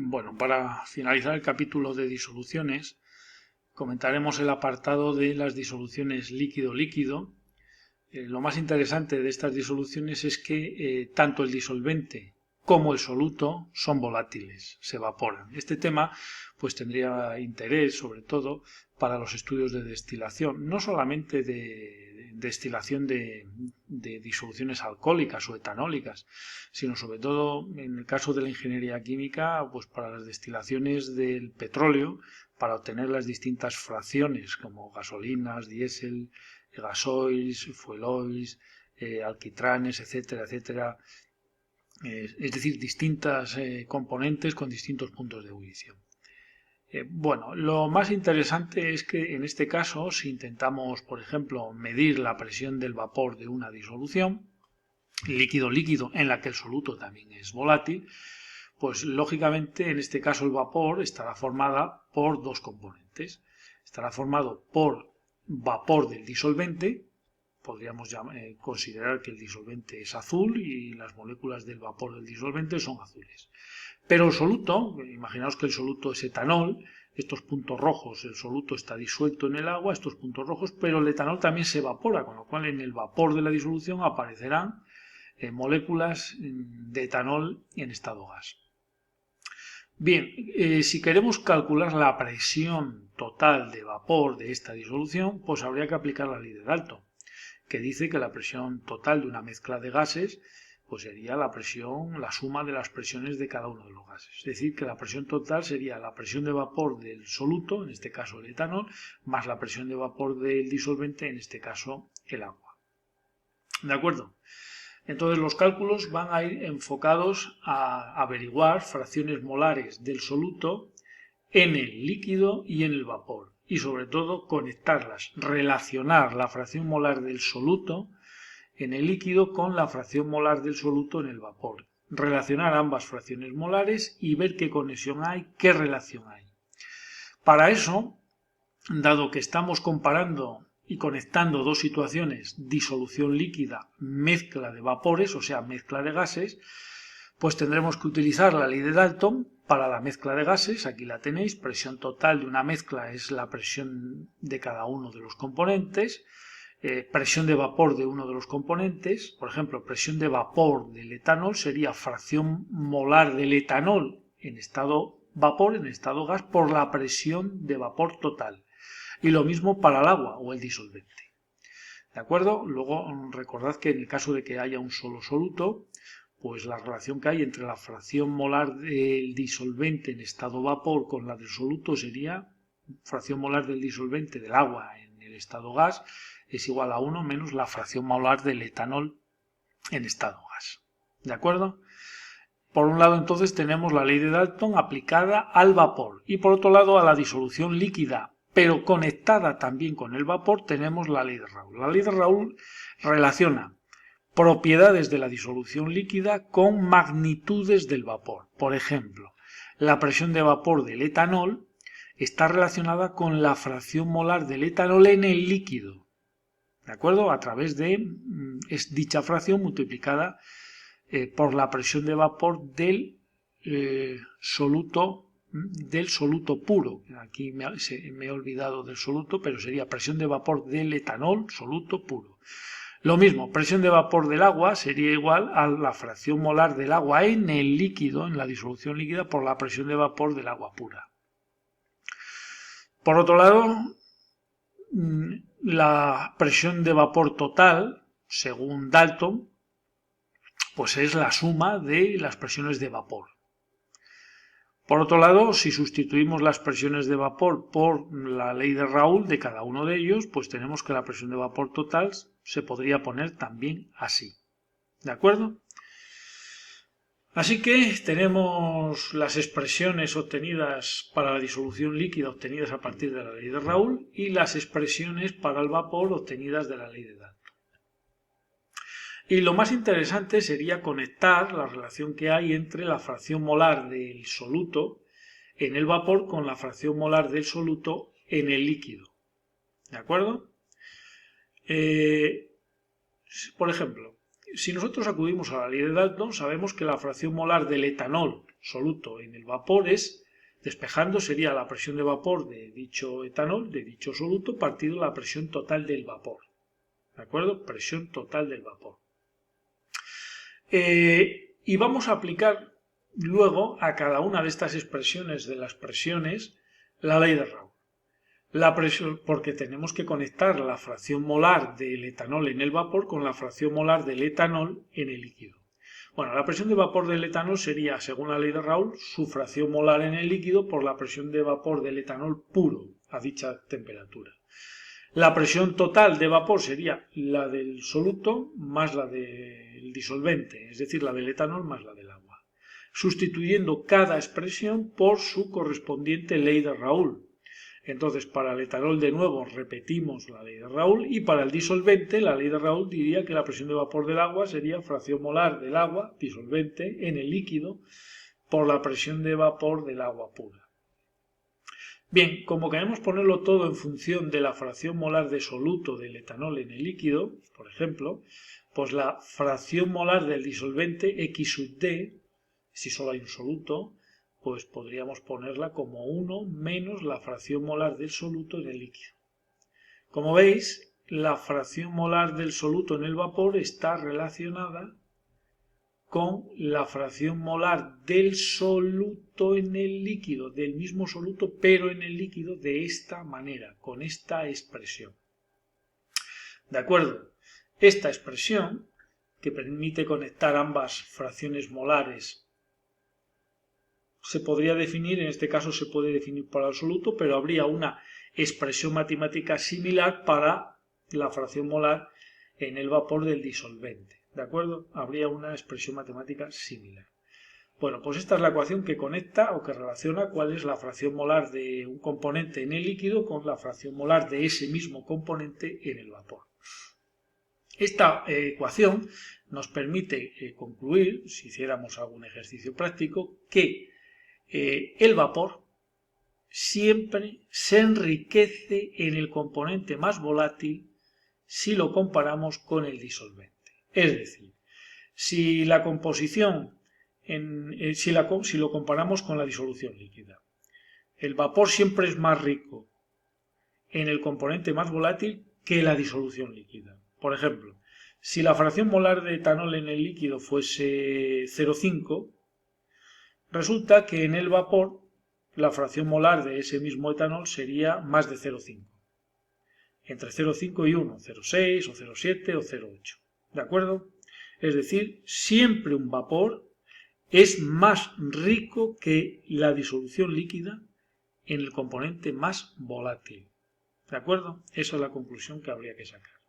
Bueno, para finalizar el capítulo de disoluciones, comentaremos el apartado de las disoluciones líquido-líquido. Lo más interesante de estas disoluciones es que tanto el disolvente como el soluto son volátiles, se evaporan. Este tema pues tendría interés sobre todo para los estudios de destilación, no solamente de destilación de disoluciones alcohólicas o etanólicas, sino sobre todo en el caso de la ingeniería química, pues para las destilaciones del petróleo, para obtener las distintas fracciones como gasolinas, diésel, gasoils, fuel oils, alquitranes, etcétera, etcétera. Es decir, distintas componentes con distintos puntos de ebullición. Bueno, lo más interesante es que en este caso, si intentamos, por ejemplo, medir la presión del vapor de una disolución, líquido-líquido, en la que el soluto también es volátil, pues lógicamente en este caso el vapor estará formada por dos componentes. Estará formado por vapor del disolvente. Podríamos considerar que el disolvente es azul y las moléculas del vapor del disolvente son azules. Pero el soluto, imaginaos que el soluto es etanol, estos puntos rojos, el soluto está disuelto en el agua, estos puntos rojos, pero el etanol también se evapora, con lo cual en el vapor de la disolución aparecerán moléculas de etanol en estado gas. Bien, si queremos calcular la presión total de vapor de esta disolución, pues habría que aplicar la ley de Dalton, que dice que la presión total de una mezcla de gases pues sería la suma de las presiones de cada uno de los gases. Es decir, que la presión total sería la presión de vapor del soluto, en este caso el etanol, más la presión de vapor del disolvente, en este caso el agua. ¿De acuerdo? Entonces los cálculos van a ir enfocados a averiguar fracciones molares del soluto en el líquido y en el vapor. Y sobre todo conectarlas, relacionar la fracción molar del soluto en el líquido con la fracción molar del soluto en el vapor. Relacionar ambas fracciones molares y ver qué conexión hay, qué relación hay. Para eso, dado que estamos comparando y conectando dos situaciones, disolución líquida, mezcla de vapores, o sea, mezcla de gases, pues tendremos que utilizar la ley de Dalton para la mezcla de gases. Aquí la tenéis, presión total de una mezcla es la presión de cada uno de los componentes, presión de vapor de uno de los componentes. Por ejemplo, presión de vapor del etanol sería fracción molar del etanol en estado vapor, en estado gas, por la presión de vapor total. Y lo mismo para el agua o el disolvente. ¿De acuerdo? Luego recordad que en el caso de que haya un solo soluto, pues la relación que hay entre la fracción molar del disolvente en estado vapor con la del soluto sería fracción molar del disolvente del agua en el estado gas es igual a 1 menos la fracción molar del etanol en estado gas. ¿De acuerdo? Por un lado entonces tenemos la ley de Dalton aplicada al vapor y por otro lado a la disolución líquida, pero conectada también con el vapor tenemos la ley de Raoult. La ley de Raoult relaciona propiedades de la disolución líquida con magnitudes del vapor. Por ejemplo, la presión de vapor del etanol está relacionada con la fracción molar del etanol en el líquido, ¿de acuerdo? A través de dicha fracción multiplicada por la presión de vapor del soluto puro. Aquí me he olvidado del soluto, pero sería presión de vapor del etanol, soluto puro. Lo mismo, presión de vapor del agua sería igual a la fracción molar del agua en el líquido, en la disolución líquida, por la presión de vapor del agua pura. Por otro lado, la presión de vapor total, según Dalton, pues es la suma de las presiones de vapor. Por otro lado, si sustituimos las presiones de vapor por la ley de Raoult de cada uno de ellos, pues tenemos que la presión de vapor total se podría poner también así. ¿De acuerdo? Así que tenemos las expresiones obtenidas para la disolución líquida obtenidas a partir de la ley de Raoult y las expresiones para el vapor obtenidas de la ley de Dalton. Y lo más interesante sería conectar la relación que hay entre la fracción molar del soluto en el vapor con la fracción molar del soluto en el líquido. ¿De acuerdo? Por ejemplo, si nosotros acudimos a la ley de Dalton, sabemos que la fracción molar del etanol soluto en el vapor es, despejando sería la presión de vapor de dicho etanol, de dicho soluto, partido la presión total del vapor. ¿De acuerdo? Presión total del vapor. Y vamos a aplicar luego a cada una de estas expresiones de las presiones la ley de Raoult. La presión, porque tenemos que conectar la fracción molar del etanol en el vapor con la fracción molar del etanol en el líquido. Bueno, la presión de vapor del etanol sería, según la ley de Raoult, su fracción molar en el líquido por la presión de vapor del etanol puro a dicha temperatura. La presión total de vapor sería la del soluto más la del disolvente, es decir, la del etanol más la del agua, sustituyendo cada expresión por su correspondiente ley de Raoult. Entonces, para el etanol de nuevo repetimos la ley de Raoult y para el disolvente la ley de Raoult diría que la presión de vapor del agua sería fracción molar del agua, disolvente, en el líquido por la presión de vapor del agua pura. Bien, como queremos ponerlo todo en función de la fracción molar de soluto del etanol en el líquido, por ejemplo, pues la fracción molar del disolvente X sub D, si solo hay un soluto, pues podríamos ponerla como 1 menos la fracción molar del soluto en el líquido. Como veis, la fracción molar del soluto en el vapor está relacionada con la fracción molar del soluto en el líquido, del mismo soluto, pero en el líquido de esta manera, con esta expresión. ¿De acuerdo? Esta expresión, que permite conectar ambas fracciones molares, se podría definir, en este caso se puede definir para el soluto, pero habría una expresión matemática similar para la fracción molar en el vapor del disolvente. ¿De acuerdo? Habría una expresión matemática similar. Bueno, pues esta es la ecuación que conecta o que relaciona cuál es la fracción molar de un componente en el líquido con la fracción molar de ese mismo componente en el vapor. Esta ecuación nos permite concluir, si hiciéramos algún ejercicio práctico, que el vapor siempre se enriquece en el componente más volátil si lo comparamos con el disolvente. Es decir, si la composición, si lo comparamos con la disolución líquida, el vapor siempre es más rico en el componente más volátil que la disolución líquida. Por ejemplo, si la fracción molar de etanol en el líquido fuese 0,5, resulta que en el vapor la fracción molar de ese mismo etanol sería más de 0,5. Entre 0,5 y 1, 0,6 o 0,7 o 0,8. ¿De acuerdo? Es decir, siempre un vapor es más rico que la disolución líquida en el componente más volátil. ¿De acuerdo? Esa es la conclusión que habría que sacar.